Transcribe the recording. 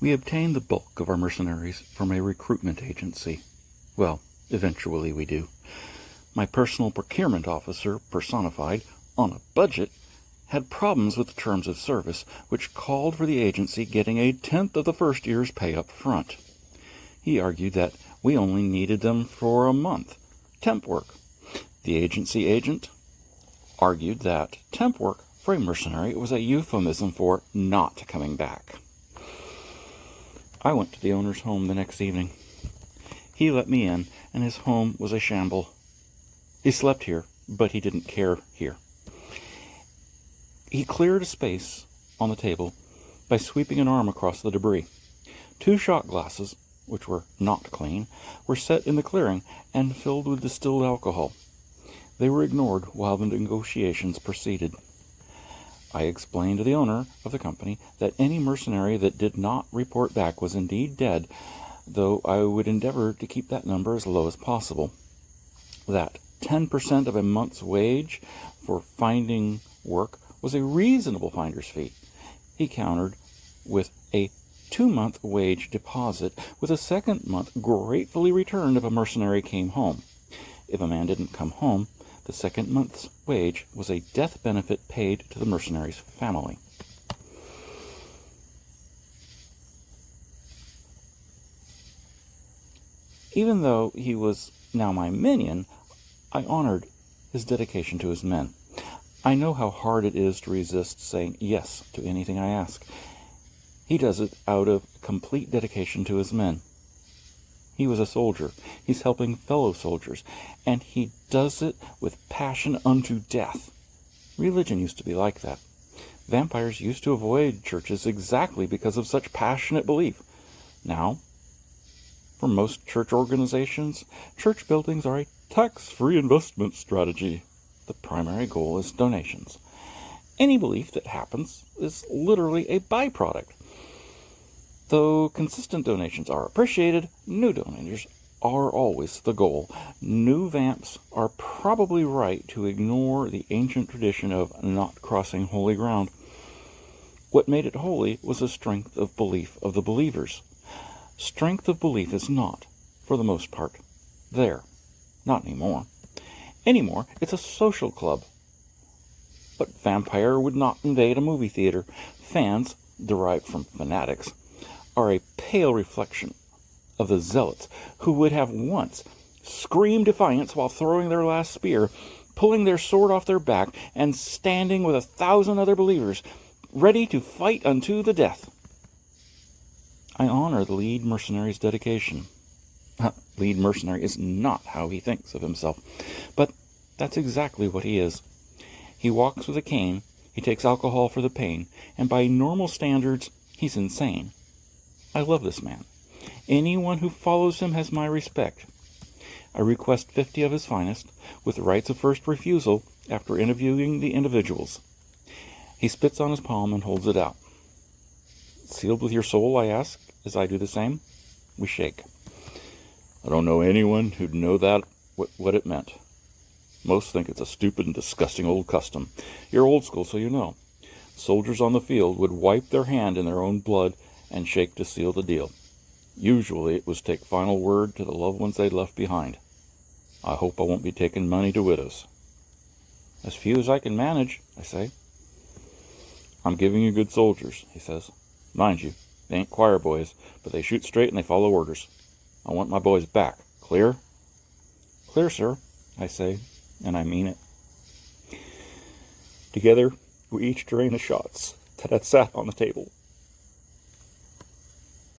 We obtained the bulk of our mercenaries from a recruitment agency. Well, eventually we do. My personal procurement officer, personified, on a budget, had problems with the terms of service, which called for the agency getting a tenth of the first year's pay up front. He argued that we only needed them for a month, temp work. The agency agent argued that temp work for a mercenary was a euphemism for not coming back. I went to the owner's home the next evening. He let me in, and his home was a shamble. He slept here, but he didn't care here. He cleared a space on the table by sweeping an arm across the debris. 2 shot glasses, which were not clean, were set in the clearing and filled with distilled alcohol. They were ignored while the negotiations proceeded. I explained to the owner of the company that any mercenary that did not report back was indeed dead, though I would endeavor to keep that number as low as possible. That 10% of a month's wage for finding work was a reasonable finder's fee. He countered with a 2-month wage deposit, with a second month gratefully returned if a mercenary came home. If a man didn't come home, the second month's wage was a death benefit paid to the mercenary's family. Even though he was now my minion, I honored his dedication to his men. I know how hard it is to resist saying yes to anything I ask. He does it out of complete dedication to his men. He was a soldier. He's helping fellow soldiers, and he does it with passion unto death. Religion used to be like that. Vampires used to avoid churches exactly because of such passionate belief. Now, for most church organizations, church buildings are a tax-free investment strategy. The primary goal is donations. Any belief that happens is literally a byproduct. Though consistent donations are appreciated, new donators are always the goal. New vamps are probably right to ignore the ancient tradition of not crossing holy ground. What made it holy was the strength of belief of the believers. Strength of belief is not, for the most part, there. Not anymore. Anymore, it's a social club. But vampire would not invade a movie theater. Fans, derived from fanatics, are a pale reflection of the zealots who would have once screamed defiance while throwing their last spear, pulling their sword off their back, and standing with 1,000 other believers, ready to fight unto the death. I honor the lead mercenary's dedication. Lead mercenary is not how he thinks of himself, but that's exactly what he is. He walks with a cane, he takes alcohol for the pain, and by normal standards, he's insane. I love this man. Anyone who follows him has my respect. I request 50 of his finest, with rights of first refusal after interviewing the individuals. He spits on his palm and holds it out. Sealed with your soul, I ask, as I do the same. We shake. I don't know anyone who'd know that what it meant. Most think it's a stupid and disgusting old custom. You're old school, so you know. Soldiers on the field would wipe their hand in their own blood and shake to seal the deal. Usually it was take final word to the loved ones they'd left behind. I hope I won't be taking money to widows. As few as I can manage, I say. I'm giving you good soldiers, he says. Mind you, they ain't choir boys, but they shoot straight and they follow orders. I want my boys back. Clear? Clear, sir, I say, and I mean it. Together, we each drain the shots that had sat on the table.